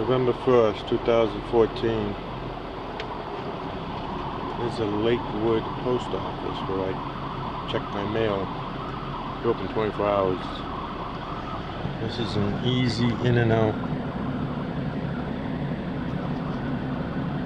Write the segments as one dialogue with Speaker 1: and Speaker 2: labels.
Speaker 1: November 1st, 2014. This is a Lakewood post office where I check my mail. We're open 24 hours. This is an easy in and out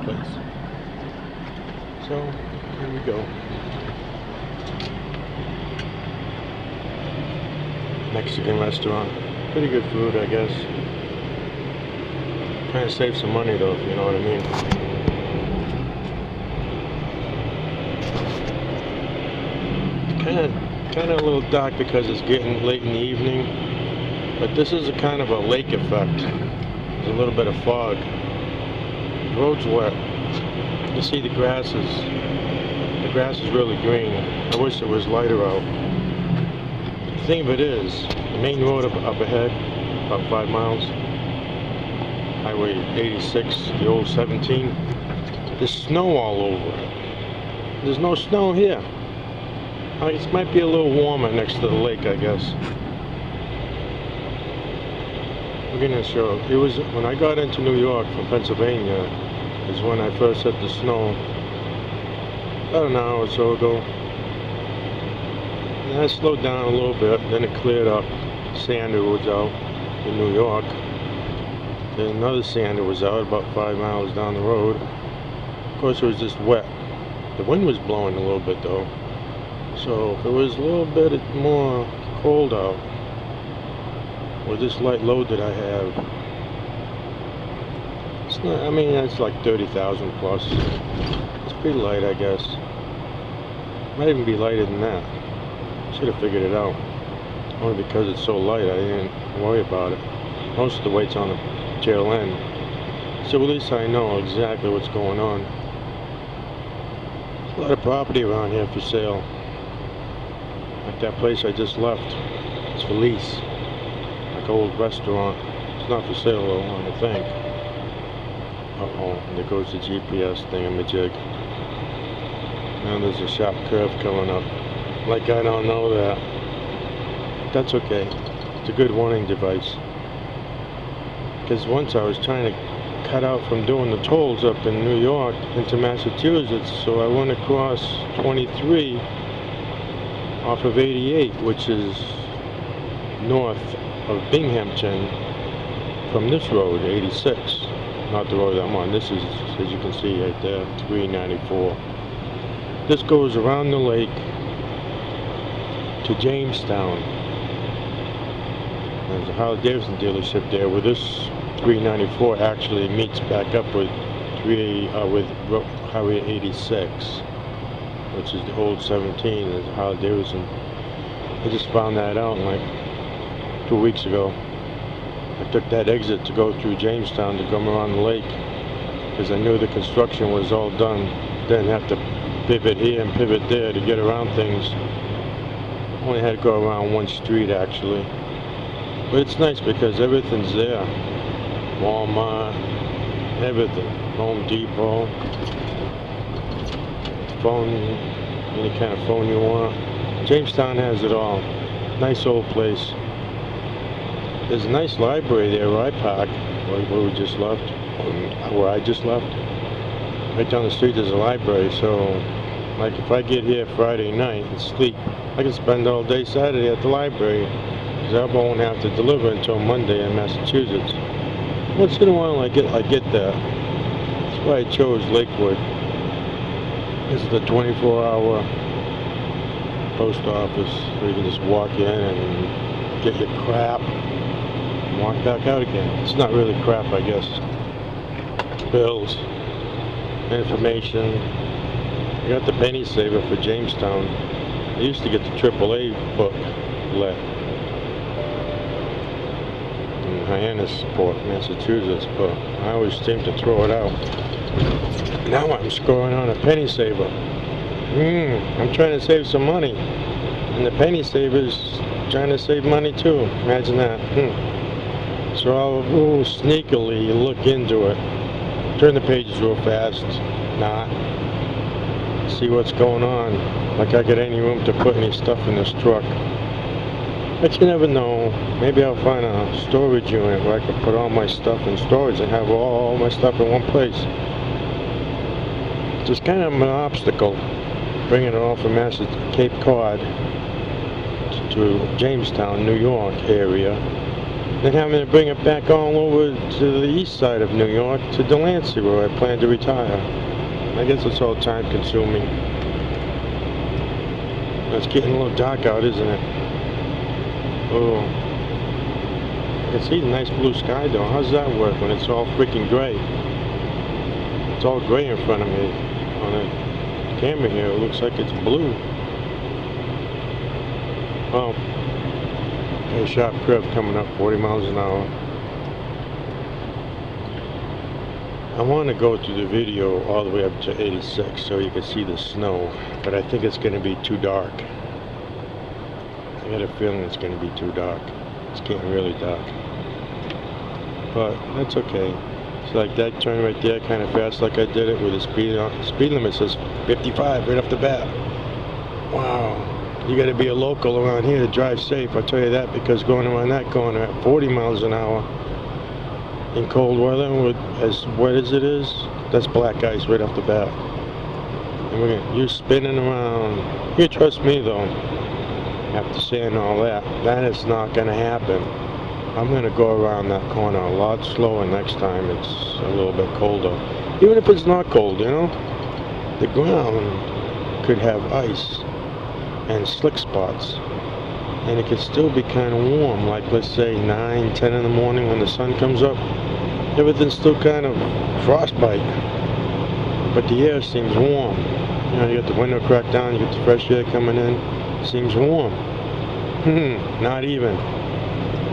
Speaker 1: place. So, here we go. Mexican restaurant. Pretty good food, I guess. Trying to save some money though, if you know what I mean. Kind of a little dark because it's getting late in the evening, but this is a kind of a lake effect. There's a little bit of fog. The road's wet. You see the grass is really green. I wish it was lighter out. The thing of it is, the main road up ahead, about 5 miles, Highway 86, the old 17, there's snow all over it. There's no snow here. It might be a little warmer next to the lake, I guess. We're gonna show. It was when I got into New York from Pennsylvania, is when I first hit the snow. About an hour or so ago. And I slowed down a little bit, then it cleared up. Sander was out in New York. Then another sander was out about 5 miles down the road. Of course, it was just wet. The wind was blowing a little bit though. So if it was a little bit more cold out, with this light load that I have, it's not, I mean, it's like 30,000 plus. It's pretty light, I guess. Might even be lighter than that. Should have figured it out. Only because it's so light, I didn't worry about it. Most of the weight's on the tail end. So at least I know exactly what's going on. There's a lot of property around here for sale. Like that place I just left. It's for lease. Like an old restaurant. It's not for sale though, I don't think. Uh-oh, and there goes the GPS thingamajig. Now there's a sharp curve coming up. Like I don't know that. That's okay. It's a good warning device. Because once I was trying to cut out from doing the tolls up in New York into Massachusetts, so I went across 23 off of 88, which is north of Binghamton from this road, 86. Not the road I'm on. This is, as you can see right there, 394. This goes around the lake to Jamestown. There's a Harley-Davidson dealership there where this 394 actually meets back up with Highway 86, which is the old 17. There's a Harley-Davidson. I just found that out like 2 weeks ago. I took that exit to go through Jamestown to come around the lake because I knew the construction was all done. Didn't have to pivot here and pivot there to get around things. Only had to go around one street actually. But it's nice because everything's there. Walmart, everything. Home Depot. Phone, any kind of phone you want. Jamestown has it all. Nice old place. There's a nice library there where I park, where we just left, where I just left. Right down the street there's a library, so like if I get here Friday night and sleep, I can spend all day Saturday at the library. Because I won't have to deliver until Monday in Massachusetts. Once in a while I get that. That's why I chose Lakewood. This is the 24-hour post office where you can just walk in and get your crap and walk back out again. It's not really crap, I guess. Bills, information. I got the penny saver for Jamestown. I used to get the AAA book let. Hyannisport, Massachusetts, but I always seem to throw it out. Now I'm scoring on a penny saver. I'm trying to save some money, and the penny saver's trying to save money too. Imagine that. So I'll sneakily look into it. Turn the pages real fast. See what's going on. Like I got any room to put any stuff in this truck. But you never know. Maybe I'll find a storage unit where I can put all my stuff in storage and have all my stuff in one place. It's kind of an obstacle, bringing it all from Cape Cod to Jamestown, New York area, then having to bring it back all over to the east side of New York to Delancey, where I plan to retire. I guess it's all time consuming. It's getting a little dark out, isn't it? Oh, I can see the nice blue sky though. How's that work when it's all freaking gray? It's all gray in front of me. On the camera here, it looks like it's blue. Oh, a sharp curve coming up, 40 miles an hour. I want to go to the video all the way up to 86 so you can see the snow, but I think it's going to be too dark. I got a feeling it's going to be too dark. It's getting really dark. But that's okay. It's like that turn right there, kind of fast like I did it with the speed limit says 55 right off the bat. Wow. You got to be a local around here to drive safe, I'll tell you that, because going around that corner at 40 miles an hour in cold weather, with as wet as it is, that's black ice right off the bat. And you're spinning around. You trust me though, after saying all that, that is not going to happen. I'm going to go around that corner a lot slower next time it's a little bit colder. Even if it's not cold, you know, the ground could have ice and slick spots, and it could still be kind of warm, like let's say 9, 10 in the morning when the sun comes up. Everything's still kind of frostbite, but the air seems warm. You know, you got the window cracked down, you get the fresh air coming in, it seems warm. Not even.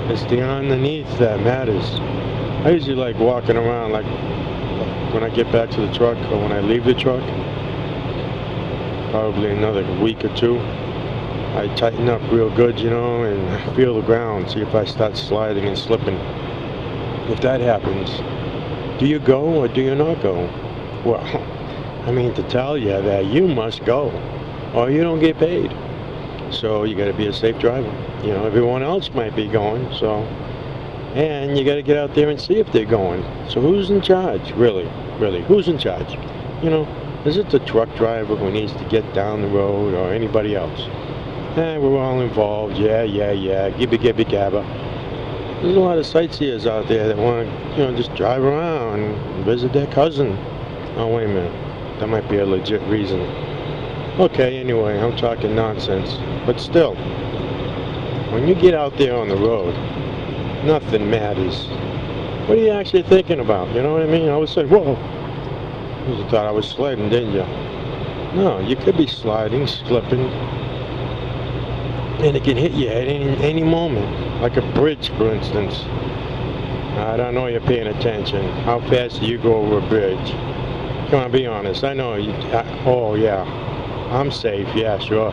Speaker 1: It's the underneath that matters. I usually like walking around, like when I get back to the truck or when I leave the truck, probably another week or two, I tighten up real good, you know, and feel the ground, see if I start sliding and slipping. If that happens, do you go or do you not go? Well, I mean to tell you that you must go or you don't get paid. So you got to be a safe driver. You know, everyone else might be going, so, and you got to get out there and see if they're going. So who's in charge, really, who's in charge? You know, is it the truck driver who needs to get down the road, or anybody else? We're all involved, yeah, gibby gabba. There's a lot of sightseers out there that want to, you know, just drive around and visit their cousin. Oh, wait a minute, that might be a legit reason. Okay, anyway, I'm talking nonsense, but still, when you get out there on the road, nothing matters. What are you actually thinking about? You know what I mean? I would say, whoa, you thought I was sliding, didn't you? No, you could be sliding, slipping, and it can hit you at any moment, like a bridge, for instance. I don't know you're paying attention. How fast do you go over a bridge? Come on, be honest. I know you. Oh, yeah. I'm safe, yeah, sure.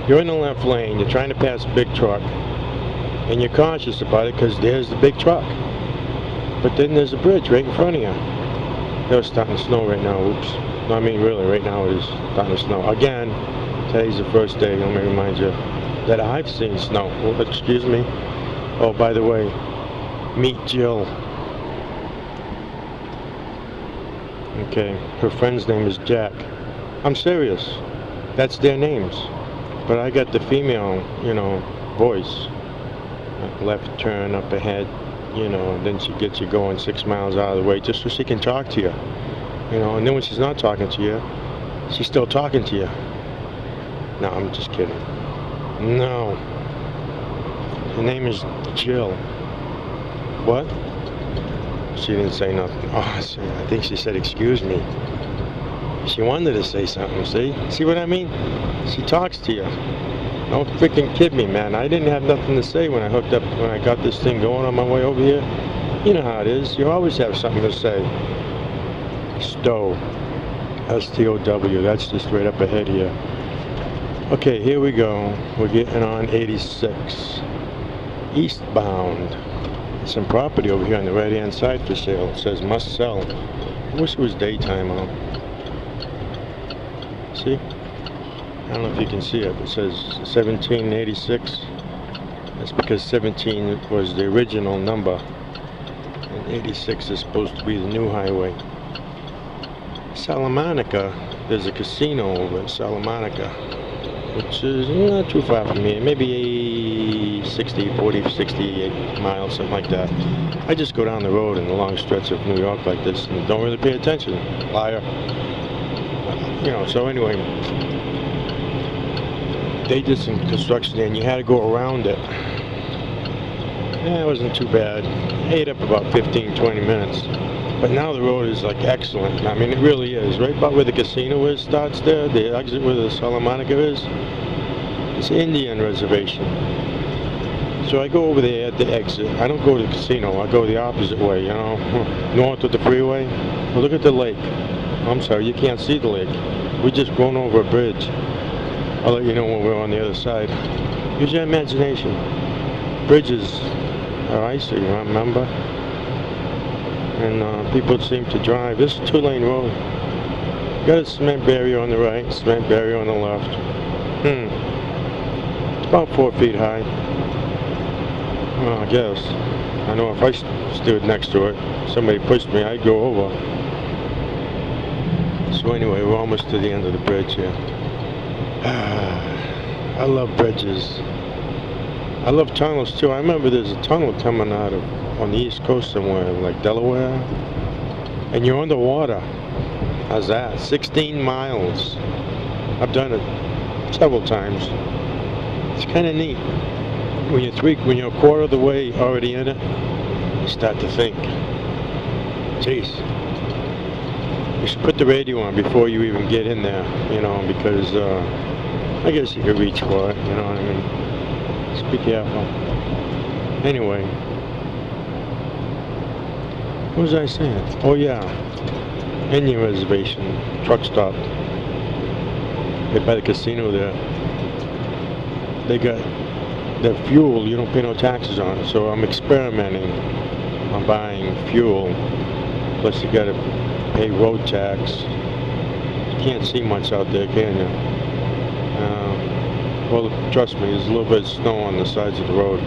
Speaker 1: You're in the left lane, you're trying to pass a big truck, and you're cautious about it because there's the big truck. But then there's a bridge right in front of you. It's starting to snow right now, oops. No, I mean really, right now it is starting to snow. Again, today's the first day, let me remind you, that I've seen snow. Oh, excuse me. Oh, by the way, meet Jill. Okay, her friend's name is Jack. I'm serious. That's their names. But I got the female, you know, voice. Left turn, up ahead, you know, and then she gets you going 6 miles out of the way just so she can talk to you. You know, and then when she's not talking to you, she's still talking to you. No, I'm just kidding. No. Her name is Jill. What? She didn't say nothing. Oh, I think she said, excuse me. She wanted to say something, see? See what I mean? She talks to you. Don't freaking kid me, man. I didn't have nothing to say when I got this thing going on my way over here. You know how it is. You always have something to say. Stow. S-T-O-W. That's just right up ahead here. Okay, here we go. We're getting on 86. Eastbound. Some property over here on the right-hand side for sale. It says must sell. I wish it was daytime out. See? I don't know if you can see it. It says 1786 That's because 17 was the original number, and 86 is supposed to be the new highway. Salamanca, there's a casino over in Salamanca, which is not too far from here, maybe 40, 68 miles, something like that. I just go down the road in a long stretch of New York like this and don't really pay attention. Liar. You know, so anyway, they did some construction there and you had to go around it. It wasn't too bad. I ate up about 15-20 minutes. But now the road is like excellent. I mean, it really is. Right about where the casino is, starts there, the exit where the Salamanca is, it's Indian reservation. So I go over there at the exit. I don't go to the casino. I go the opposite way, you know, north of the freeway. Well, look at the lake. I'm sorry, you can't see the lake. We're just going over a bridge. I'll let you know when we're on the other side. Use your imagination. Bridges are icy, remember? And people seem to drive. This is a 2-lane road. Got a cement barrier on the right, cement barrier on the left. It's about 4 feet high. Well, I guess. I know if I stood next to it, somebody pushed me, I'd go over. So anyway, we're almost to the end of the bridge here. I love bridges. I love tunnels too. I remember there's a tunnel coming out of on the East Coast somewhere, like Delaware, and you're underwater. How's that? 16 miles. I've done it several times. It's kind of neat. When you're a quarter of the way already in it, you start to think, jeez, you should put the radio on before you even get in there, you know, because I guess you could reach for it, you know what I mean? Just be careful. Anyway, what was I saying? Oh yeah, Indian reservation, truck stop. Right by the casino there. They got the fuel, you don't pay no taxes on it, so I'm experimenting on buying fuel. Plus you gotta pay road tax. You can't see much out there, can you? Well, trust me, there's a little bit of snow on the sides of the road.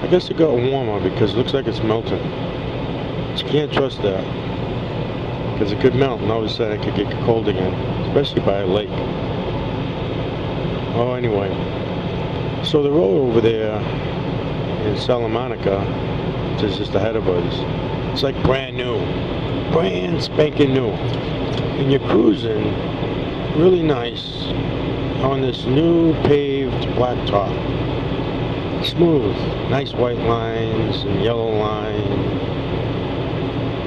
Speaker 1: I guess it got warmer because it looks like it's melting. But you can't trust that, because it could melt and all of a sudden it could get cold again, especially by a lake. Oh, anyway, so the road over there in Salamanca, which is just ahead of us, it's like brand new, brand spanking new, and you're cruising really nice on this new paved blacktop. Smooth, nice white lines and yellow lines.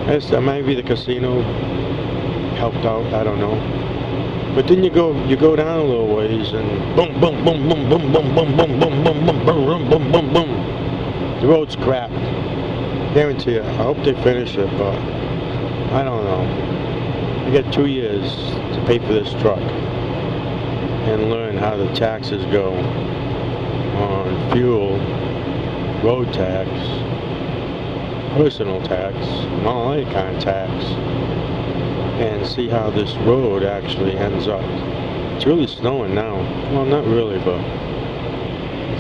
Speaker 1: I guess that might be the casino helped out, I don't know. But then you go down a little ways and boom, boom, boom, boom, boom, boom, boom, boom, boom, boom, boom, boom, boom, boom, boom. The road's crap. Guarantee you. I hope they finish it, but I don't know. I got 2 years to pay for this truck and learn how the taxes go on fuel, road tax, personal tax, and all that kind of tax, and see how this road actually ends up. It's really snowing now. Well, not really, but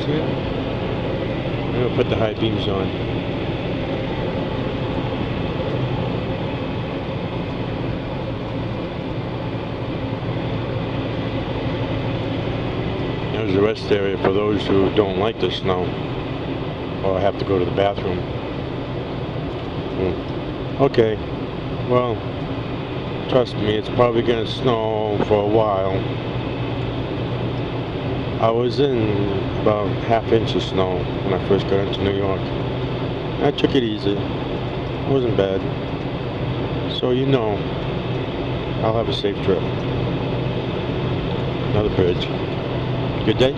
Speaker 1: see it? I'm gonna put the high beams on. There's the rest area for those who don't like the snow or have to go to the bathroom. Okay, well, trust me, it's probably going to snow for a while. I was in about ½ inch of snow when I first got into New York. I took it easy. It wasn't bad. So you know, I'll have a safe trip. Another bridge. Good day.